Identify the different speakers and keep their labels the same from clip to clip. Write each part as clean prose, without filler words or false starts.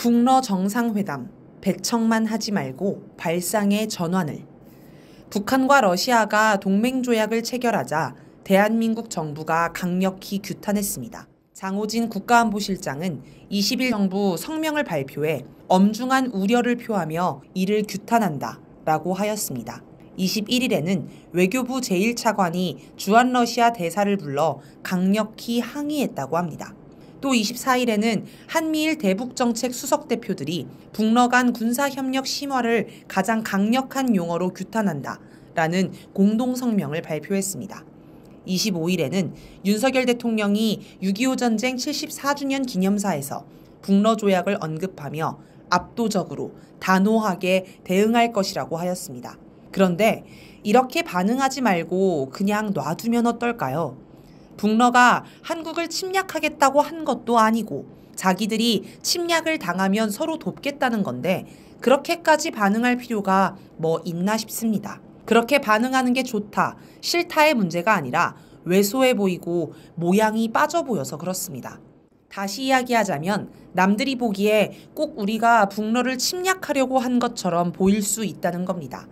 Speaker 1: 북러 정상회담, 배척만 하지 말고 발상의 전환을. 북한과 러시아가 동맹조약을 체결하자 대한민국 정부가 강력히 규탄했습니다. 장호진 국가안보실장은 20일 정부 성명을 발표해 엄중한 우려를 표하며 이를 규탄한다라고 하였습니다. 21일에는 외교부 제1차관이 주한러시아 대사를 불러 강력히 항의했다고 합니다. 또 24일에는 한미일 대북정책 수석대표들이 북러 간 군사협력 심화를 가장 강력한 용어로 규탄한다라는 공동성명을 발표했습니다. 25일에는 윤석열 대통령이 6.25 전쟁 74주년 기념사에서 북러 조약을 언급하며 압도적으로 단호하게 대응할 것이라고 하였습니다. 그런데 이렇게 반응하지 말고 그냥 놔두면 어떨까요? 북러가 한국을 침략하겠다고 한 것도 아니고 자기들이 침략을 당하면 서로 돕겠다는 건데 그렇게까지 반응할 필요가 뭐 있나 싶습니다. 그렇게 반응하는 게 좋다, 싫다의 문제가 아니라 왜소해 보이고 모양이 빠져 보여서 그렇습니다. 다시 이야기하자면 남들이 보기에 꼭 우리가 북러를 침략하려고 한 것처럼 보일 수 있다는 겁니다.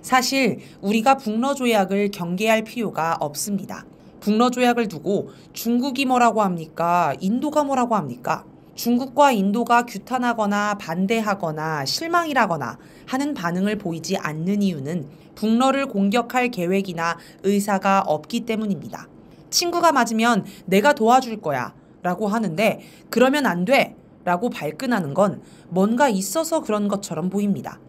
Speaker 1: 사실 우리가 북러 조약을 경계할 필요가 없습니다. 북러 조약을 두고 중국이 뭐라고 합니까? 인도가 뭐라고 합니까? 중국과 인도가 규탄하거나 반대하거나 실망이라거나 하는 반응을 보이지 않는 이유는 북러를 공격할 계획이나 의사가 없기 때문입니다. 친구가 맞으면 내가 도와줄 거야 라고 하는데 그러면 안 돼 라고 발끈하는 건 뭔가 있어서 그런 것처럼 보입니다.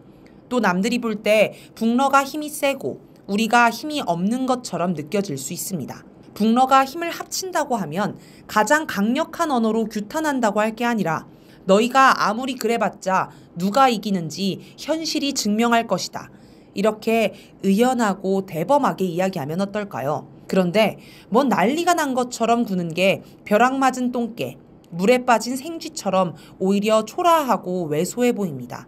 Speaker 1: 또 남들이 볼 때 북러가 힘이 세고 우리가 힘이 없는 것처럼 느껴질 수 있습니다. 북러가 힘을 합친다고 하면 가장 강력한 언어로 규탄한다고 할 게 아니라 너희가 아무리 그래봤자 누가 이기는지 현실이 증명할 것이다. 이렇게 의연하고 대범하게 이야기하면 어떨까요? 그런데 뭐 난리가 난 것처럼 구는 게 벼락 맞은 똥개, 물에 빠진 생쥐처럼 오히려 초라하고 왜소해 보입니다.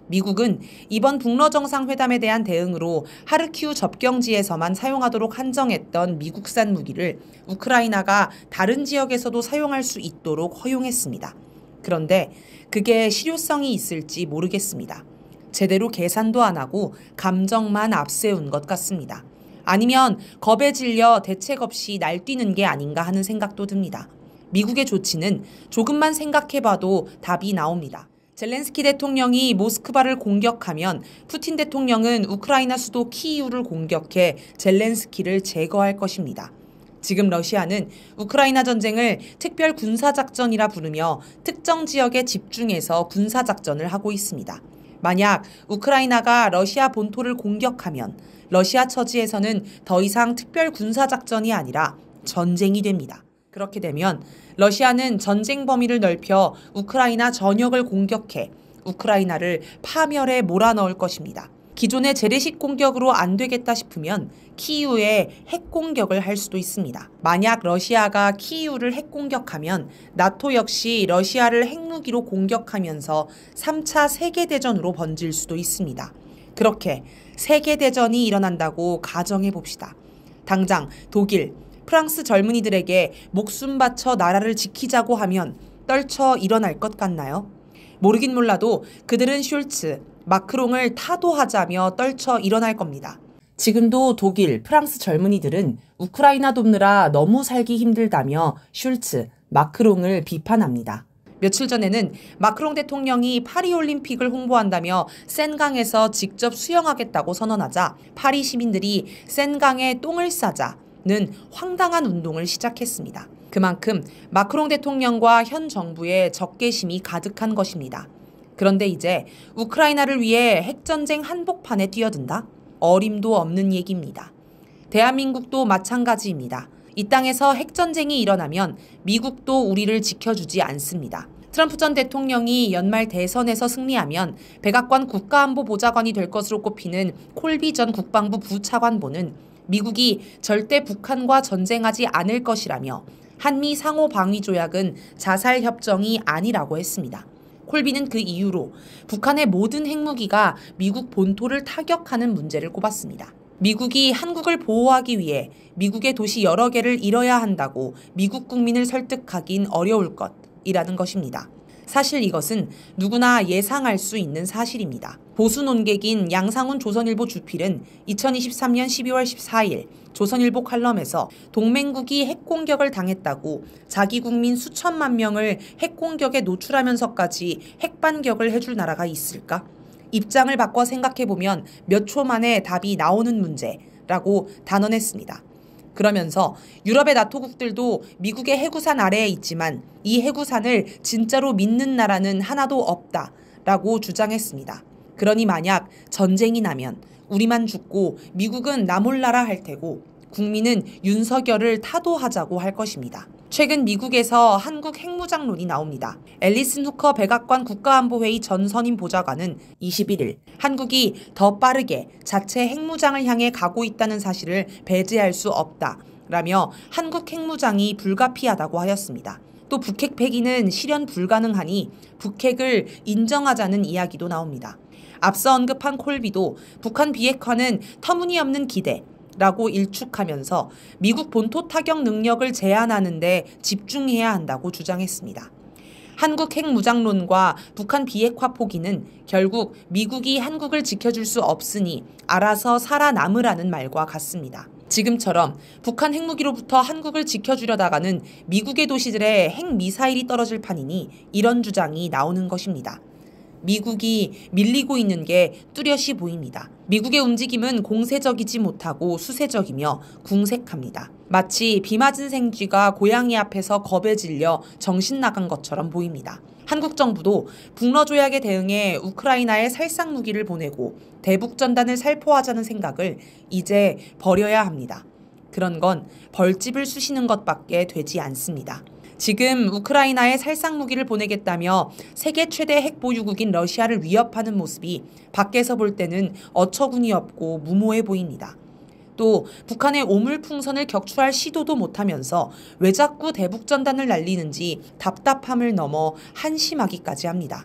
Speaker 1: 미국은 이번 북러 정상회담에 대한 대응으로 하르키우 접경지에서만 사용하도록 한정했던 미국산 무기를 우크라이나가 다른 지역에서도 사용할 수 있도록 허용했습니다. 그런데 그게 실효성이 있을지 모르겠습니다. 제대로 계산도 안 하고 감정만 앞세운 것 같습니다. 아니면 겁에 질려 대책 없이 날뛰는 게 아닌가 하는 생각도 듭니다. 미국의 조치는 조금만 생각해봐도 답이 나옵니다. 젤렌스키 대통령이 모스크바를 공격하면 푸틴 대통령은 우크라이나 수도 키이우를 공격해 젤렌스키를 제거할 것입니다. 지금 러시아는 우크라이나 전쟁을 특별 군사작전이라 부르며 특정 지역에 집중해서 군사작전을 하고 있습니다. 만약 우크라이나가 러시아 본토를 공격하면 러시아 처지에서는 더 이상 특별 군사작전이 아니라 전쟁이 됩니다. 그렇게 되면 러시아는 전쟁 범위를 넓혀 우크라이나 전역을 공격해 우크라이나를 파멸에 몰아넣을 것입니다. 기존의 재래식 공격으로 안 되겠다 싶으면 키이우에 핵 공격을 할 수도 있습니다. 만약 러시아가 키이우를 핵 공격하면 나토 역시 러시아를 핵무기로 공격하면서 3차 세계대전으로 번질 수도 있습니다. 그렇게 세계대전이 일어난다고 가정해 봅시다. 당장 독일, 프랑스 젊은이들에게 목숨 바쳐 나라를 지키자고 하면 떨쳐 일어날 것 같나요? 모르긴 몰라도 그들은 숄츠, 마크롱을 타도하자며 떨쳐 일어날 겁니다. 지금도 독일, 프랑스 젊은이들은 우크라이나 돕느라 너무 살기 힘들다며 숄츠, 마크롱을 비판합니다. 며칠 전에는 마크롱 대통령이 파리올림픽을 홍보한다며 센강에서 직접 수영하겠다고 선언하자 파리 시민들이 센강에 똥을 싸자는 황당한 운동을 시작했습니다. 그만큼 마크롱 대통령과 현 정부의 적개심이 가득한 것입니다. 그런데 이제 우크라이나를 위해 핵전쟁 한복판에 뛰어든다? 어림도 없는 얘기입니다. 대한민국도 마찬가지입니다. 이 땅에서 핵전쟁이 일어나면 미국도 우리를 지켜주지 않습니다. 트럼프 전 대통령이 연말 대선에서 승리하면 백악관 국가안보보좌관이 될 것으로 꼽히는 콜비 전 국방부 부차관보는 미국이 절대 북한과 전쟁하지 않을 것이라며 한미 상호방위조약은 자살협정이 아니라고 했습니다. 콜비는 그 이유로 북한의 모든 핵무기가 미국 본토를 타격하는 문제를 꼽았습니다. 미국이 한국을 보호하기 위해 미국의 도시 여러 개를 잃어야 한다고 미국 국민을 설득하긴 어려울 것이라는 것입니다. 사실 이것은 누구나 예상할 수 있는 사실입니다. 보수 논객인 양상훈 조선일보 주필은 2023년 12월 14일 조선일보 칼럼에서 동맹국이 핵공격을 당했다고 자기 국민 수천만 명을 핵공격에 노출하면서까지 핵반격을 해줄 나라가 있을까? 입장을 바꿔 생각해보면 몇 초 만에 답이 나오는 문제라고 단언했습니다. 그러면서 유럽의 나토국들도 미국의 해구산 아래에 있지만 이 해구산을 진짜로 믿는 나라는 하나도 없다라고 주장했습니다. 그러니 만약 전쟁이 나면 우리만 죽고 미국은 나 몰라라 할 테고 국민은 윤석열을 타도하자고 할 것입니다. 최근 미국에서 한국 핵무장론이 나옵니다. 앨리슨 후커 백악관 국가안보회의 전 선임 보좌관은 21일 한국이 더 빠르게 자체 핵무장을 향해 가고 있다는 사실을 배제할 수 없다라며 한국 핵무장이 불가피하다고 하였습니다. 또 북핵 폐기는 실현 불가능하니 북핵을 인정하자는 이야기도 나옵니다. 앞서 언급한 콜비도 북한 비핵화는 터무니없는 기대라고 일축하면서 미국 본토 타격 능력을 제한하는 데 집중해야 한다고 주장했습니다. 한국 핵무장론과 북한 비핵화 포기는 결국 미국이 한국을 지켜줄 수 없으니 알아서 살아남으라는 말과 같습니다. 지금처럼 북한 핵무기로부터 한국을 지켜주려다가는 미국의 도시들에 핵미사일이 떨어질 판이니 이런 주장이 나오는 것입니다. 미국이 밀리고 있는 게 뚜렷이 보입니다. 미국의 움직임은 공세적이지 못하고 수세적이며 궁색합니다. 마치 비 맞은 생쥐가 고양이 앞에서 겁에 질려 정신 나간 것처럼 보입니다. 한국 정부도 북러 조약에 대응해 우크라이나에 살상 무기를 보내고 대북 전단을 살포하자는 생각을 이제 버려야 합니다. 그런 건 벌집을 쑤시는 것밖에 되지 않습니다. 지금 우크라이나에 살상 무기를 보내겠다며 세계 최대 핵 보유국인 러시아를 위협하는 모습이 밖에서 볼 때는 어처구니 없고 무모해 보입니다. 또 북한의 오물풍선을 격추할 시도도 못하면서 왜 자꾸 대북 전단을 날리는지 답답함을 넘어 한심하기까지 합니다.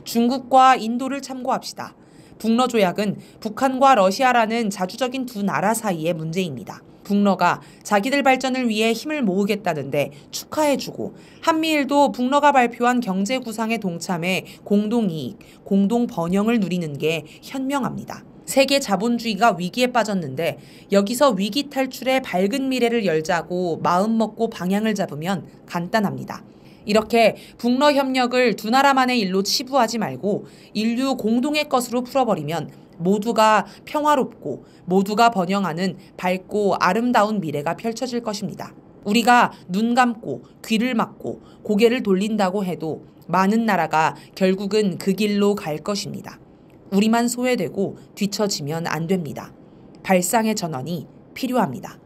Speaker 1: 중국과 인도를 참고합시다. 북러 조약은 북한과 러시아라는 자주적인 두 나라 사이의 문제입니다. 북러가 자기들 발전을 위해 힘을 모으겠다는데 축하해주고 한미일도 북러가 발표한 경제 구상에 동참해 공동이익, 공동 번영을 누리는 게 현명합니다. 세계 자본주의가 위기에 빠졌는데 여기서 위기 탈출의 밝은 미래를 열자고 마음먹고 방향을 잡으면 간단합니다. 이렇게 북러 협력을 두 나라만의 일로 치부하지 말고 인류 공동의 것으로 풀어버리면 모두가 평화롭고 모두가 번영하는 밝고 아름다운 미래가 펼쳐질 것입니다. 우리가 눈 감고 귀를 막고 고개를 돌린다고 해도 많은 나라가 결국은 그 길로 갈 것입니다. 우리만 소외되고 뒤처지면 안 됩니다. 발상의 전환이 필요합니다.